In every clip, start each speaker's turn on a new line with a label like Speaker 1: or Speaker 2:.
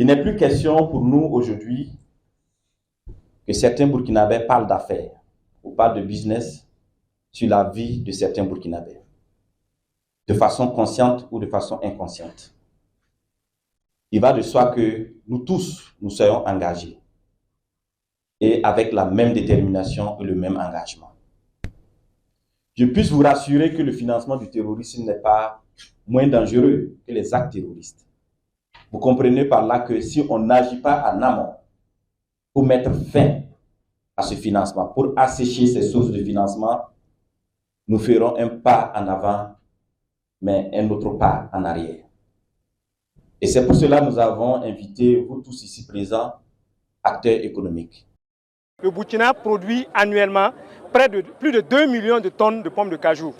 Speaker 1: Il n'est plus question pour nous aujourd'hui que certains Burkinabés parlent d'affaires ou parlent de business sur la vie de certains Burkinabés, de façon consciente ou de façon inconsciente. Il va de soi que nous tous, nous soyons engagés et avec la même détermination et le même engagement. Je puisse vous rassurer que le financement du terrorisme n'est pas moins dangereux que les actes terroristes. Vous comprenez par là que si on n'agit pas en amont pour mettre fin à ce financement, pour assécher ces sources de financement, nous ferons un pas en avant, mais un autre pas en arrière. Et c'est pour cela que nous avons invité, vous tous ici présents, acteurs économiques.
Speaker 2: Le Burkina produit annuellement plus de 2 millions de tonnes de pommes de cajou.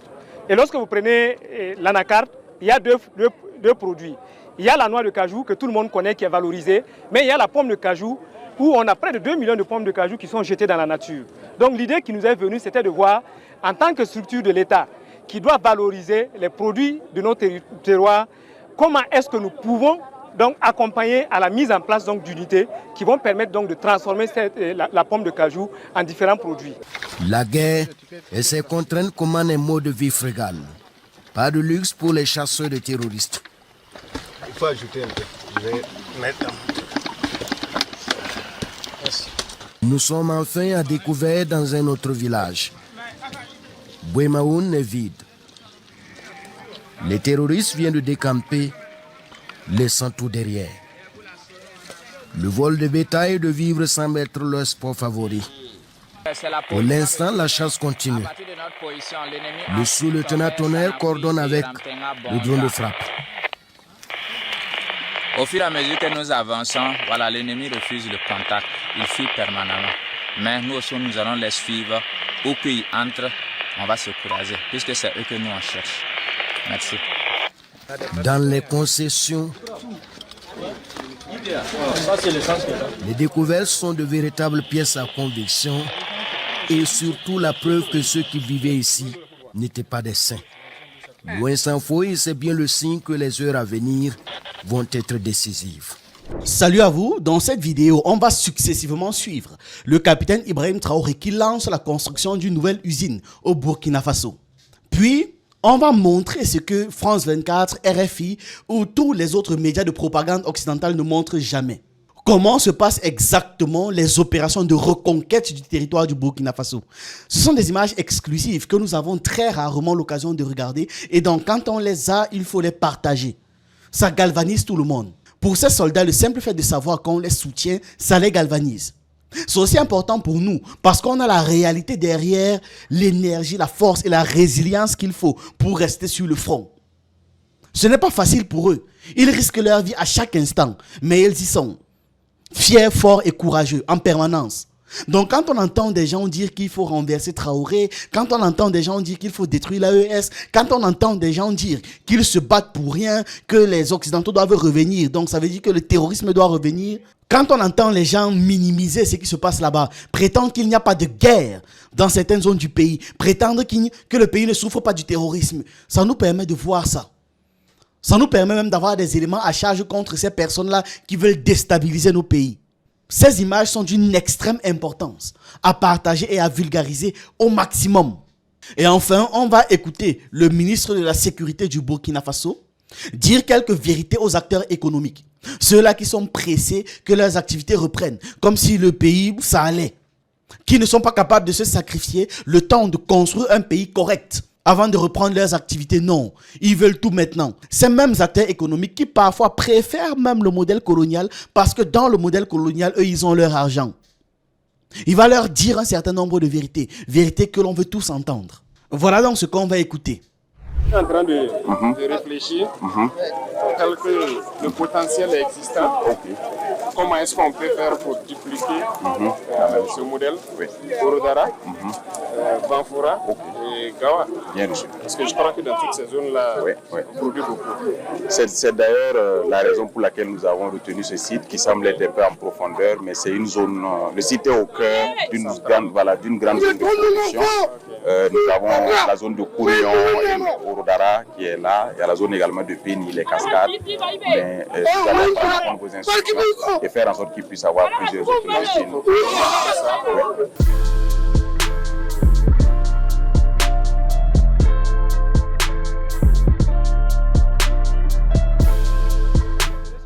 Speaker 2: Et lorsque vous prenez l'anacarde, il y a deux produits. Il y a la noix de cajou que tout le monde connaît qui est valorisée, mais il y a la pomme de cajou où on a près de 2 millions de pommes de cajou qui sont jetées dans la nature. Donc l'idée qui nous est venue, c'était de voir, en tant que structure de l'État, qui doit valoriser les produits de nos terroirs, comment est-ce que nous pouvons donc accompagner à la mise en place d'unités qui vont permettre donc de transformer la pomme de cajou en différents produits.
Speaker 3: La guerre et ses contraintes commandent un mode de vie frugal. Pas de luxe pour les chasseurs de terroristes.
Speaker 4: Il faut ajouter un peu. Je vais mettre un peu. Merci.
Speaker 3: Nous sommes enfin à découvert dans un autre village. Bouemaoun est vide. Les terroristes viennent de décamper, laissant tout derrière. Le vol de bétail et de vivres semble être leur sport favori. Pour l'instant, la chasse continue. Le sous-lieutenant Tonnerre coordonne avec le drone de frappe.
Speaker 5: Au fur et à mesure que nous avançons, voilà, l'ennemi refuse le contact. Il fuit permanemment. Mais nous aussi, nous allons les suivre. Où qu'ils entrent, on va se courager, puisque c'est eux que nous on cherche. Merci.
Speaker 3: Dans les concessions, les découvertes sont de véritables pièces à conviction et surtout la preuve que ceux qui vivaient ici n'étaient pas des saints. Loin s'en faut, et c'est bien le signe que les heures à venir vont être décisives.
Speaker 6: Salut à vous, dans cette vidéo, on va successivement suivre le capitaine Ibrahim Traoré qui lance la construction d'une nouvelle usine au Burkina Faso. Puis, on va montrer ce que France 24, RFI ou tous les autres médias de propagande occidentale ne montrent jamais. Comment se passent exactement les opérations de reconquête du territoire du Burkina Faso? Ce sont des images exclusives que nous avons très rarement l'occasion de regarder et donc quand on les a, il faut les partager. Ça galvanise tout le monde. Pour ces soldats, le simple fait de savoir qu'on les soutient, ça les galvanise. C'est aussi important pour nous parce qu'on a la réalité derrière l'énergie, la force et la résilience qu'il faut pour rester sur le front. Ce n'est pas facile pour eux. Ils risquent leur vie à chaque instant, mais ils y sont. Fiers, forts et courageux en permanence. Donc quand on entend des gens dire qu'il faut renverser Traoré, quand on entend des gens dire qu'il faut détruire l'AES, quand on entend des gens dire qu'ils se battent pour rien, que les Occidentaux doivent revenir, donc ça veut dire que le terrorisme doit revenir. Quand on entend les gens minimiser ce qui se passe là-bas, prétendre qu'il n'y a pas de guerre dans certaines zones du pays, prétendre que le pays ne souffre pas du terrorisme, ça nous permet de voir ça. Ça nous permet même d'avoir des éléments à charge contre ces personnes-là qui veulent déstabiliser nos pays. Ces images sont d'une extrême importance à partager et à vulgariser au maximum. Et enfin, on va écouter le ministre de la Sécurité du Burkina Faso dire quelques vérités aux acteurs économiques. Ceux-là qui sont pressés que leurs activités reprennent, comme si le pays, ça allait. Qui ne sont pas capables de se sacrifier le temps de construire un pays correct avant de reprendre leurs activités. Non, ils veulent tout maintenant. Ces mêmes acteurs économiques qui parfois préfèrent même le modèle colonial parce que dans le modèle colonial, eux, ils ont leur argent. Il va leur dire un certain nombre de vérités, vérités que l'on veut tous entendre. Voilà donc ce qu'on va écouter.
Speaker 7: Je suis en train de réfléchir tel que le potentiel est existant. Comment est-ce qu'on peut faire pour dupliquer ce modèle Gorodara, Banfora et Gawa.
Speaker 8: Bien sûr.
Speaker 7: Parce que je crois que dans toutes ces zones-là, on produit beaucoup.
Speaker 8: C'est d'ailleurs la raison pour laquelle nous avons retenu ce site qui semble être un peu en profondeur, mais c'est une zone, le site est au cœur d'une grande zone de production Nous avons la zone de Kourion et Orodara qui est là. Il y a la zone également de Péni, les cascades. Mais nous allons prendre vos instruments et faire en sorte qu'ils puissent avoir plusieurs autres usines.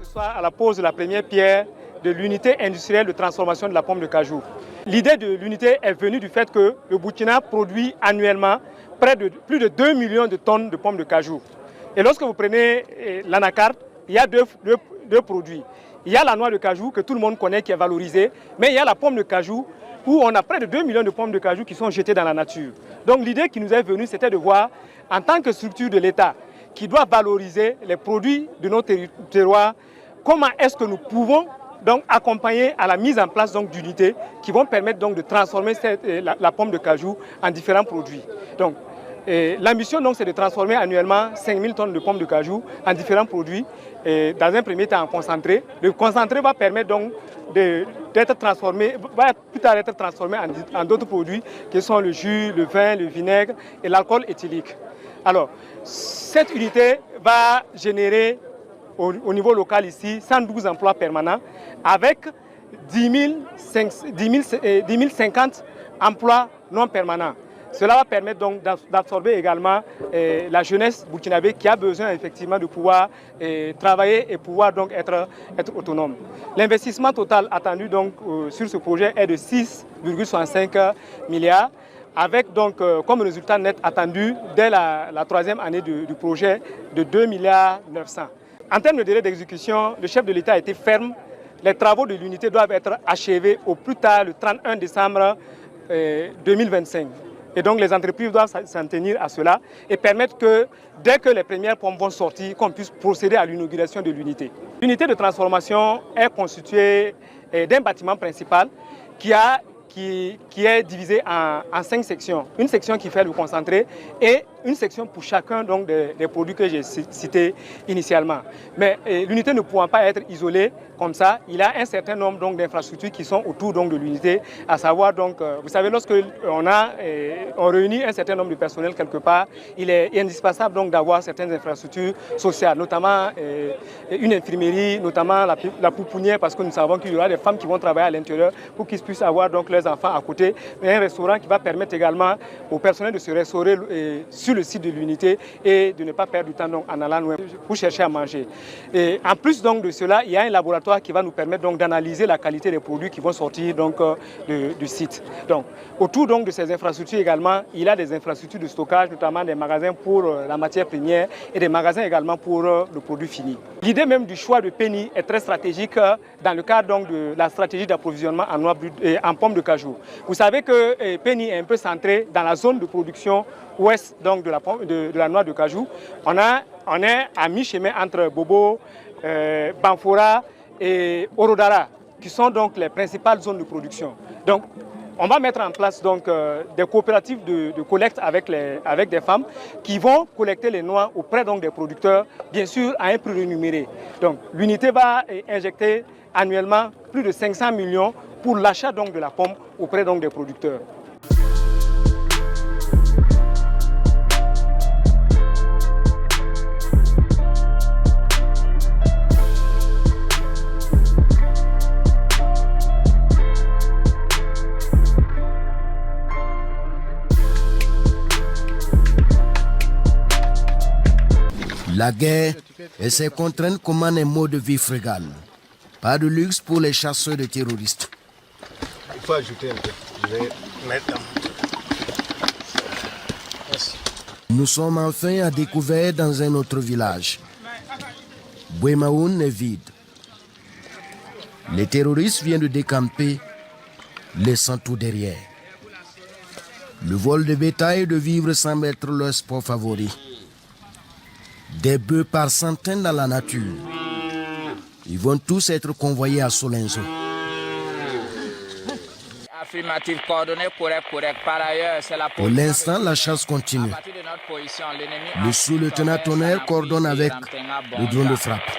Speaker 2: Ce soir, à la pose de la première pierre de l'unité industrielle de transformation de la pomme de cajou. L'idée de l'unité est venue du fait que le Burkina produit annuellement plus de 2 millions de tonnes de pommes de cajou. Et lorsque vous prenez l'anacarde, il y a deux produits. Il y a la noix de cajou que tout le monde connaît qui est valorisée, mais il y a la pomme de cajou où on a près de 2 millions de pommes de cajou qui sont jetées dans la nature. Donc l'idée qui nous est venue, c'était de voir, en tant que structure de l'État, qui doit valoriser les produits de nos terroirs, comment est-ce que nous pouvons donc accompagner à la mise en place d'unités qui vont permettre donc de transformer la pomme de cajou en différents produits. Donc, l'ambition c'est de transformer annuellement 5000 tonnes de pommes de cajou en différents produits, et dans un premier temps en concentré. Le concentré va permettre donc d'être transformé, va plus tard être transformé en d'autres produits qui sont le jus, le vin, le vinaigre et l'alcool éthylique. Alors, cette unité va générer au niveau local ici 112 emplois permanents avec 10 050 emplois non permanents. Cela va permettre donc d'absorber également la jeunesse burkinabé qui a besoin effectivement de pouvoir travailler et pouvoir donc être autonome. L'investissement total attendu donc sur ce projet est de 6,65 milliards avec donc comme résultat net attendu dès la troisième année du projet de 2,9 milliards. En termes de délai d'exécution, le chef de l'État a été ferme. Les travaux de l'unité doivent être achevés au plus tard le 31 décembre 2025. Et donc les entreprises doivent s'en tenir à cela et permettre que dès que les premières pommes vont sortir, qu'on puisse procéder à l'inauguration de l'unité. L'unité de transformation est constituée d'un bâtiment principal qui est divisé en 5 sections. Une section qui fait le concentré et une section pour chacun donc, des produits que j'ai cités initialement. Mais l'unité ne pouvant pas être isolée comme ça, il y a un certain nombre d'infrastructures qui sont autour donc, de l'unité, à savoir, donc, vous savez, lorsque on réunit un certain nombre de personnel quelque part, il est indispensable donc d'avoir certaines infrastructures sociales, notamment une infirmerie, notamment la pouponnière, parce que nous savons qu'il y aura des femmes qui vont travailler à l'intérieur pour qu'ils puissent avoir donc, leurs enfants à côté, et un restaurant qui va permettre également au personnel de se restaurer sur le site de l'unité et de ne pas perdre du temps donc, en allant loin pour chercher à manger. Et en plus donc, de cela, il y a un laboratoire qui va nous permettre donc d'analyser la qualité des produits qui vont sortir donc, du site. Donc, autour donc, de ces infrastructures également, il y a des infrastructures de stockage, notamment des magasins pour la matière première et des magasins également pour le produit fini. L'idée même du choix de Péni est très stratégique dans le cadre donc, de la stratégie d'approvisionnement en pommes de cajou. Vous savez que Péni est un peu centré dans la zone de production ouest donc, de la noix de cajou. On est à mi-chemin entre Bobo, Banfora et Orodara, qui sont donc les principales zones de production. Donc, on va mettre en place donc, des coopératives de collecte avec des femmes qui vont collecter les noix auprès donc, des producteurs, bien sûr à un prix rémunéré. Donc, l'unité va injecter annuellement plus de 500 millions pour l'achat donc, de la pomme auprès donc, des producteurs.
Speaker 3: La guerre et ses contraintes commandent un mode de vie frugal. Pas de luxe pour les chasseurs de terroristes.
Speaker 4: Il faut ajouter un peu. Je vais mettre.
Speaker 3: Nous sommes enfin à découvert dans un autre village. Bouemaoun est vide. Les terroristes viennent de décamper, laissant tout derrière. Le vol de bétail et de vivres semble être leur sport favori. Des bœufs par centaines dans la nature. Ils vont tous être convoyés à Solenzo.
Speaker 5: Affirmative, coordonné, correct. Par ailleurs, c'est la
Speaker 3: Pour l'instant, la chasse continue. Le sous-lieutenant Tonnerre coordonne avec le drone de frappe.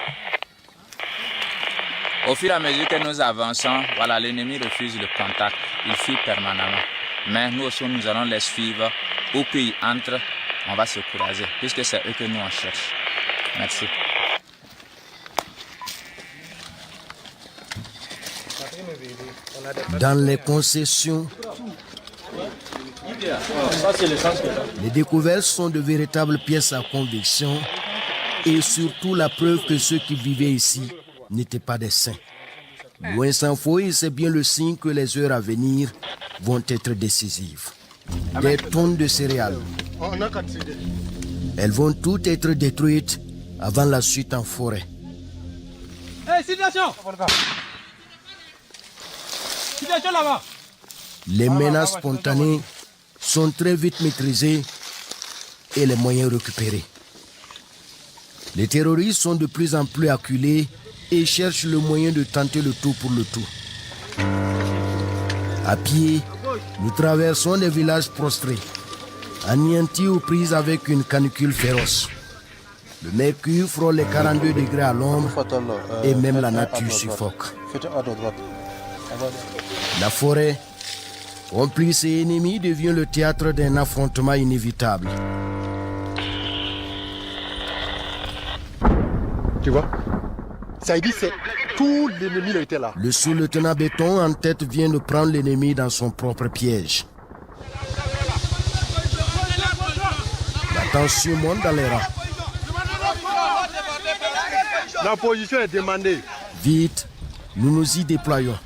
Speaker 5: Au fur et à mesure que nous avançons, voilà, l'ennemi refuse le contact. Il fuit permanemment. Mais nous aussi, nous allons les suivre où qu'ils entrent, on va se courager, puisque c'est eux que nous on cherche. Merci.
Speaker 3: Dans les concessions, les découvertes sont de véritables pièces à conviction et surtout la preuve que ceux qui vivaient ici n'étaient pas des saints. Loin s'en faut, et c'est bien le signe que les heures à venir vont être décisives. Des tonnes de céréales. Elles vont toutes être détruites avant la suite en forêt. Les menaces spontanées sont très vite maîtrisées et les moyens récupérés. Les terroristes sont de plus en plus acculés et cherchent le moyen de tenter le tout pour le tout. À pied, nous traversons des villages prostrés, anéantis aux prises avec une canicule féroce. Le mercure frôle les 42 degrés à l'ombre et même la nature suffoque. La forêt, complice et ennemie, devient le théâtre d'un affrontement inévitable.
Speaker 4: Tu vois, ça dit c'est tout l'ennemi était là.
Speaker 3: Le sous-lieutenant Béton en tête vient de prendre l'ennemi dans son propre piège. La tension monte dans les rangs.
Speaker 4: La position est demandée.
Speaker 3: Vite, nous nous y déployons.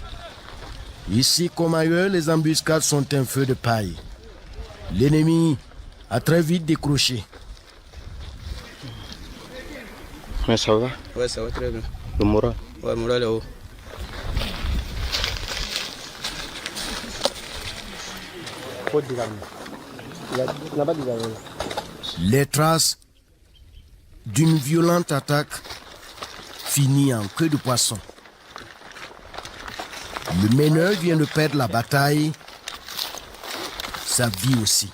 Speaker 3: Ici comme ailleurs, les embuscades sont un feu de paille. L'ennemi a très vite décroché.
Speaker 4: Mais ça va?
Speaker 9: Ouais, ça va très bien.
Speaker 4: Le moral?
Speaker 9: Ouais, le moral est haut.
Speaker 3: Les traces d'une violente attaque finit en queue de poisson. Le meneur vient de perdre la bataille, sa vie aussi.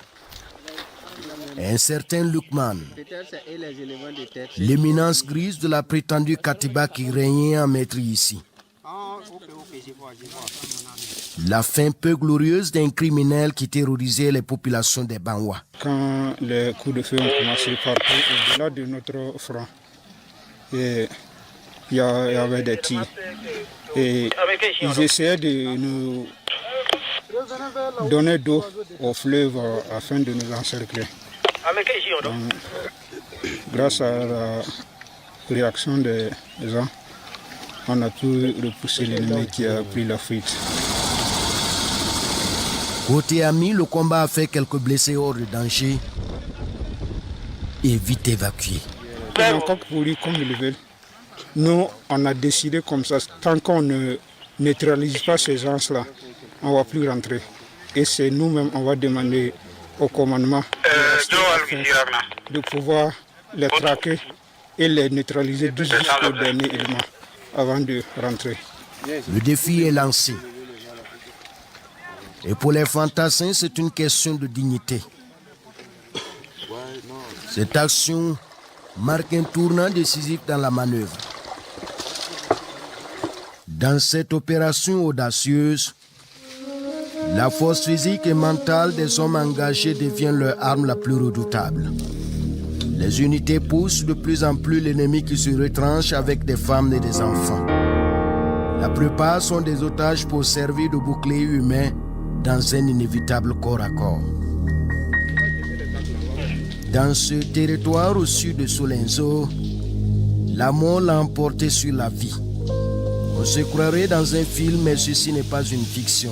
Speaker 3: Un certain Lukman, l'éminence grise de la prétendue Katiba qui régnait en maître ici. La fin peu glorieuse d'un criminel qui terrorisait les populations des Banwa.
Speaker 10: Quand les coups de feu ont commencé partout au-delà de notre front, et il y avait des tirs. Et ils essayaient de nous donner d'eau au fleuve afin de nous encercler. Donc, grâce à la réaction des gens, on a pu repousser l'ennemi qui a pris la fuite.
Speaker 3: Côté ami, le combat a fait quelques blessés hors de danger et vite évacués.
Speaker 10: Ils ont encore pourri comme ils le veulent. Nous, on a décidé comme ça, tant qu'on ne neutralise pas ces gens-là, on ne va plus rentrer. Et c'est nous-mêmes, on va demander au commandement de pouvoir les traquer et les neutraliser jusqu'au dernier élément avant de rentrer.
Speaker 3: Le défi est lancé. Et pour les fantassins, c'est une question de dignité. Cette action marque un tournant décisif dans la manœuvre. Dans cette opération audacieuse, la force physique et mentale des hommes engagés devient leur arme la plus redoutable. Les unités poussent de plus en plus l'ennemi qui se retranche avec des femmes et des enfants. La plupart sont des otages pour servir de bouclier humain dans un inévitable corps à corps. Dans ce territoire au sud de Solenzo, la mort l'a emporté sur la vie. On se croirait dans un film, mais ceci n'est pas une fiction.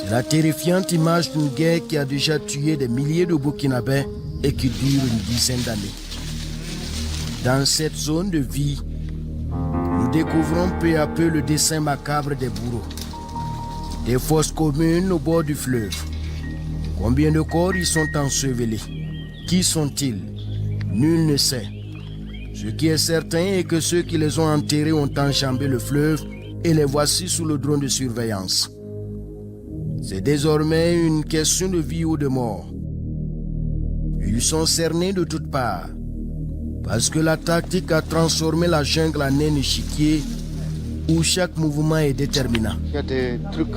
Speaker 3: C'est la terrifiante image d'une guerre qui a déjà tué des milliers de Burkinabés et qui dure une dizaine d'années. Dans cette zone de vie, nous découvrons peu à peu le dessin macabre des bourreaux. Des fosses communes au bord du fleuve. Combien de corps y sont ensevelis? Qui sont-ils? Nul ne sait. Ce qui est certain est que ceux qui les ont enterrés ont enjambé le fleuve et les voici sous le drone de surveillance. C'est désormais une question de vie ou de mort. Ils sont cernés de toutes parts, parce que la tactique a transformé la jungle en un échiquier où chaque mouvement est déterminant.
Speaker 9: Il y a des trucs.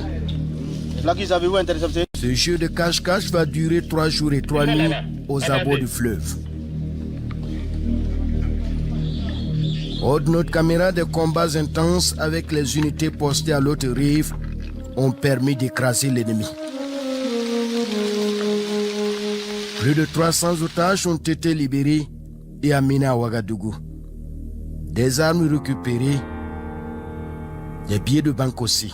Speaker 9: Là qu'ils avaient intercepté.
Speaker 3: Ce jeu de cache-cache va durer 3 jours et 3 nuits aux abords du fleuve. Hors de notre caméra, des combats intenses avec les unités postées à l'autre rive ont permis d'écraser l'ennemi. Plus de 300 otages ont été libérés et amenés à Ouagadougou. Des armes récupérées, des billets de banque aussi.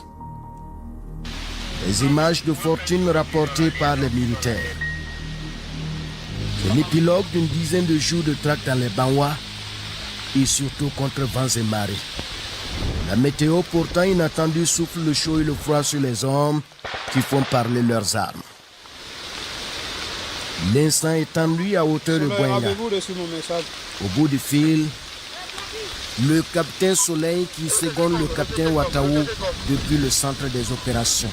Speaker 3: Des images de fortune rapportées par les militaires. C'est l'épilogue d'une dizaine de jours de traque dans les Banwa et surtout contre vents et marées. La météo pourtant inattendue souffle le chaud et le froid sur les hommes qui font parler leurs armes. L'instant est tendu à hauteur de Boinga. Au bout du fil, le capitaine Soleil qui seconde le capitaine Ouattaou depuis le centre des opérations.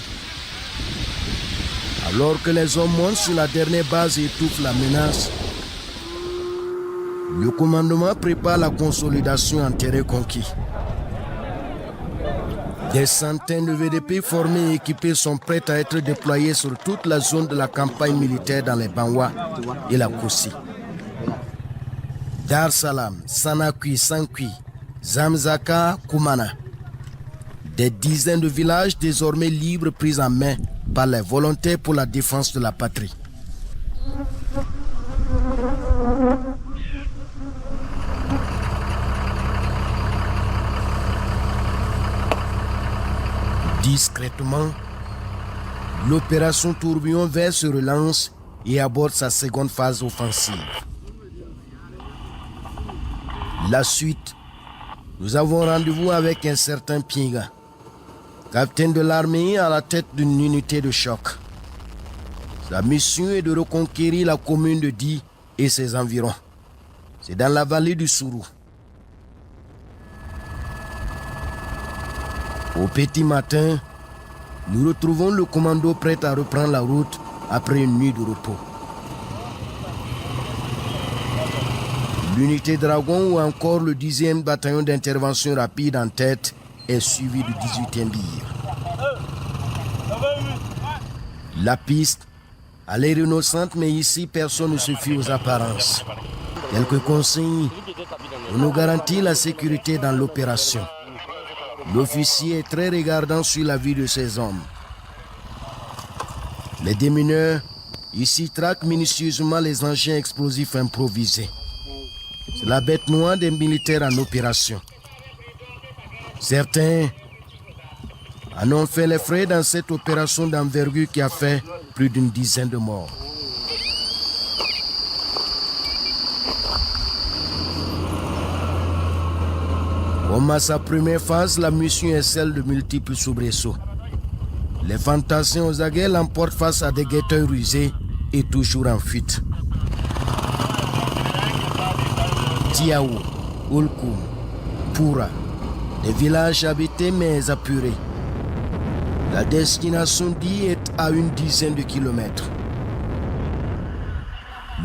Speaker 3: Alors que les hommes montent sur la dernière base et étouffent la menace, le commandement prépare la consolidation en terrain conquis. Des centaines de VDP formés et équipés sont prêts à être déployés sur toute la zone de la campagne militaire dans les Banwa et la Koussi. Dar Salam, Sanakui, Sankui, Zamzaka, Koumana. Des dizaines de villages désormais libres pris en main par les volontaires pour la défense de la patrie. Discrètement, l'opération Tourbillon Vert se relance et aborde sa seconde phase offensive. La suite, nous avons rendez-vous avec un certain Pinga, capitaine de l'armée à la tête d'une unité de choc. Sa mission est de reconquérir la commune de Di et ses environs. C'est dans la vallée du Sourou. Au petit matin, nous retrouvons le commando prêt à reprendre la route après une nuit de repos. L'unité Dragon ou encore le 10e bataillon d'intervention rapide en tête est suivi du 18e BIR. La piste a l'air innocente, mais ici personne ne se fie aux apparences. Quelques consignes pour nous garantir la sécurité dans l'opération. L'officier est très regardant sur la vie de ses hommes. Les démineurs ici traquent minutieusement les engins explosifs improvisés. C'est la bête noire des militaires en opération. Certains en ont fait les frais dans cette opération d'envergure qui a fait plus d'une dizaine de morts. Comme à sa première phase, la mission est celle de multiples soubresauts. Les fantassins aux aguets l'emportent face à des guetteurs rusés et toujours en fuite. Tiaou, Ulkoum, Poura, des villages habités mais apurés. La destination Di est à une dizaine de kilomètres.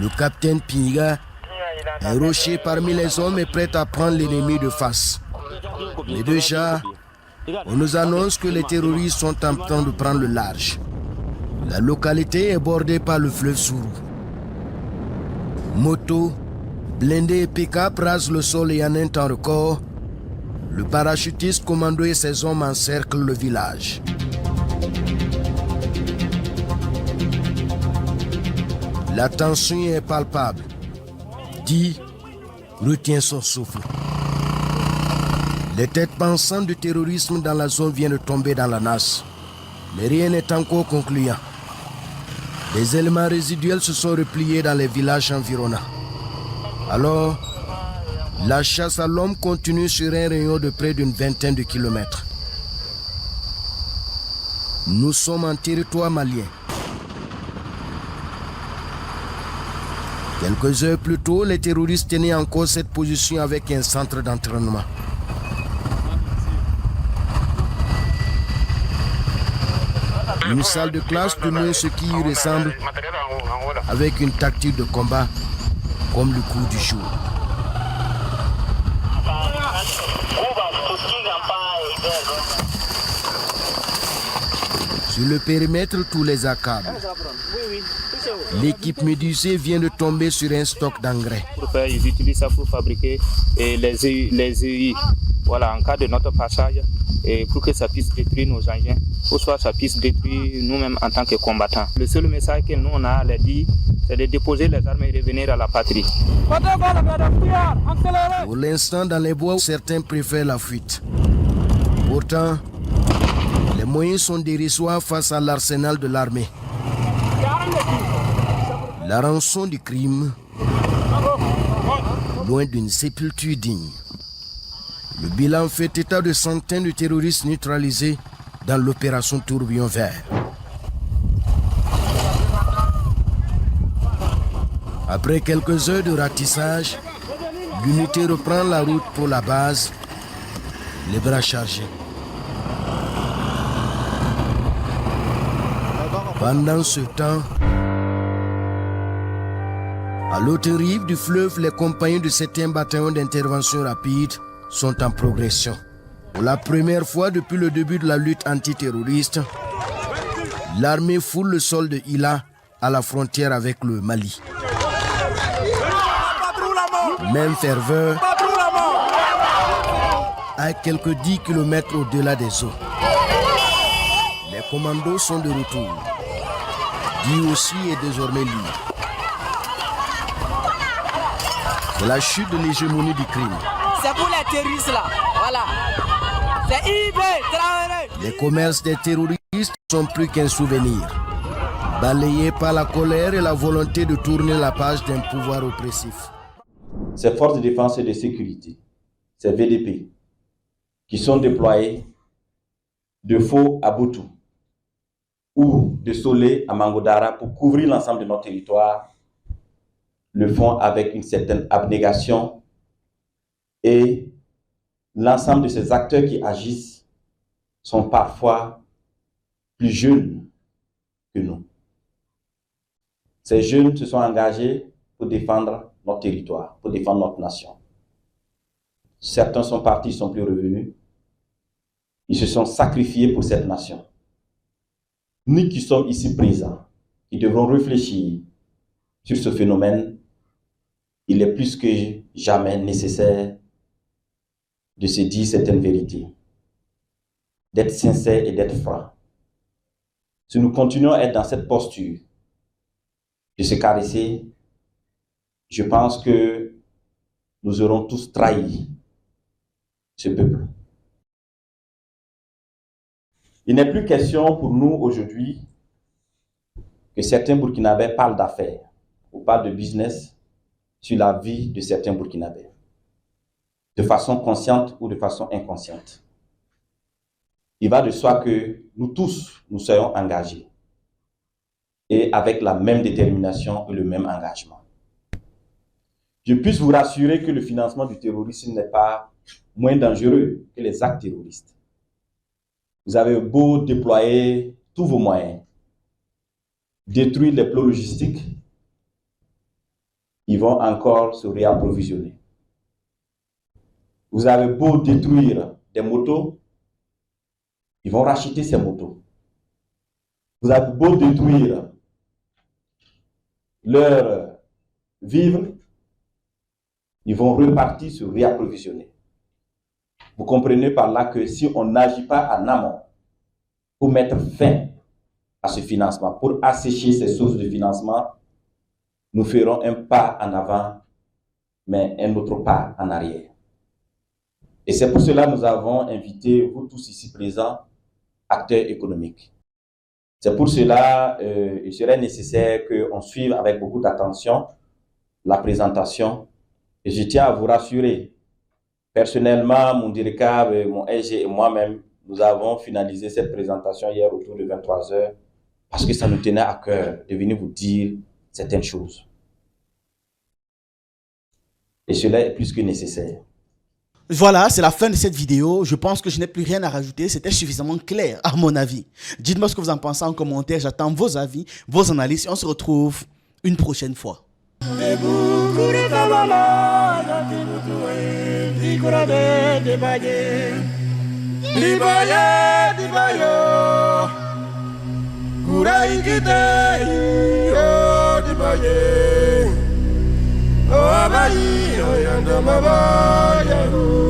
Speaker 3: Le capitaine Pinga, un rocher parmi les hommes, est prêt à prendre l'ennemi de face. Mais déjà, on nous annonce que les terroristes sont en train de prendre le large. La localité est bordée par le fleuve Sourou. Moto, blindés et pick-up rasent le sol et en un temps record, le parachutiste commando et ses hommes encerclent le village. La tension est palpable. Di retient son souffle. Les têtes pensantes du terrorisme dans la zone viennent de tomber dans la nasse. Mais rien n'est encore concluant. Les éléments résiduels se sont repliés dans les villages environnants. Alors, la chasse à l'homme continue sur un rayon de près d'une vingtaine de kilomètres. Nous sommes en territoire malien. Quelques heures plus tôt, les terroristes tenaient encore cette position avec un centre d'entraînement. Une salle de classe demeure ce qui y ressemble, avec une tactique de combat comme le coup du jour. Sur le périmètre, tous les accablent. L'équipe médusée vient de tomber sur un stock d'engrais.
Speaker 11: Ils utilisent ça pour fabriquer les EI. Voilà, en cas de notre passage, et pour que ça puisse détruire nos engins, ou soit ça puisse détruire nous-mêmes en tant que combattants. Le seul message que nous on a à leur dire, c'est de déposer les armes et revenir à la patrie.
Speaker 3: Pour l'instant, dans les bois, certains préfèrent la fuite. Pourtant, les moyens sont dérisoires face à l'arsenal de l'armée. La rançon du crime, loin d'une sépulture digne. Le bilan fait état de centaines de terroristes neutralisés dans l'opération Tourbillon Vert. Après quelques heures de ratissage, l'unité reprend la route pour la base, les bras chargés. Pendant ce temps, à l'autre rive du fleuve, les compagnons du 7e bataillon d'intervention rapide sont en progression. Pour la première fois depuis le début de la lutte antiterroriste, l'armée foule le sol de Ila à la frontière avec le Mali. Même ferveur à quelques 10 km au-delà des eaux. Les commandos sont de retour. Dieu aussi est désormais libre. C'est la chute de l'hégémonie du crime.
Speaker 12: C'est pour les terroristes là, voilà. C'est IB, Traoré.
Speaker 3: Les commerces des terroristes sont plus qu'un souvenir, balayés par la colère et la volonté de tourner la page d'un pouvoir oppressif.
Speaker 1: Ces forces de défense et de sécurité, ces VDP, qui sont déployés de Fo à Boutou ou de Solé à Mangodara pour couvrir l'ensemble de notre territoire, le font avec une certaine abnégation, et l'ensemble de ces acteurs qui agissent sont parfois plus jeunes que nous. Ces jeunes se sont engagés pour défendre notre territoire, pour défendre notre nation. Certains sont partis, ils ne sont plus revenus. Ils se sont sacrifiés pour cette nation. Nous qui sommes ici présents, qui devrons réfléchir sur ce phénomène, il est plus que jamais nécessaire de se dire certaines vérités, d'être sincère et d'être franc. Si nous continuons à être dans cette posture de se caresser, je pense que nous aurons tous trahi ce peuple. Il n'est plus question pour nous aujourd'hui que certains Burkinabés parlent d'affaires ou parlent de business sur la vie de certains Burkinabés, de façon consciente ou de façon inconsciente. Il va de soi que nous tous, nous soyons engagés et avec la même détermination et le même engagement. Je puisse vous rassurer que le financement du terrorisme n'est pas moins dangereux que les actes terroristes. Vous avez beau déployer tous vos moyens, détruire les plots logistiques, ils vont encore se réapprovisionner. Vous avez beau détruire des motos, ils vont racheter ces motos. Vous avez beau détruire leurs vivres, ils vont repartir se réapprovisionner. Vous comprenez par là que si on n'agit pas en amont pour mettre fin à ce financement, pour assécher ces sources de financement, nous ferons un pas en avant, mais un autre pas en arrière. Et c'est pour cela que nous avons invité, vous tous ici présents, acteurs économiques. C'est pour cela qu'il serait nécessaire qu'on suive avec beaucoup d'attention la présentation. Et je tiens à vous rassurer, personnellement, mon directeur, mon SG et moi-même, nous avons finalisé cette présentation hier autour de 23 h parce que ça nous tenait à cœur de venir vous dire certaines choses. Et cela est plus que nécessaire.
Speaker 6: Voilà, c'est la fin de cette vidéo. Je pense que je n'ai plus rien à rajouter. C'était suffisamment clair, à mon avis. Dites-moi ce que vous en pensez en commentaire. J'attends vos avis, vos analyses. Et on se retrouve une prochaine fois.
Speaker 13: Oh,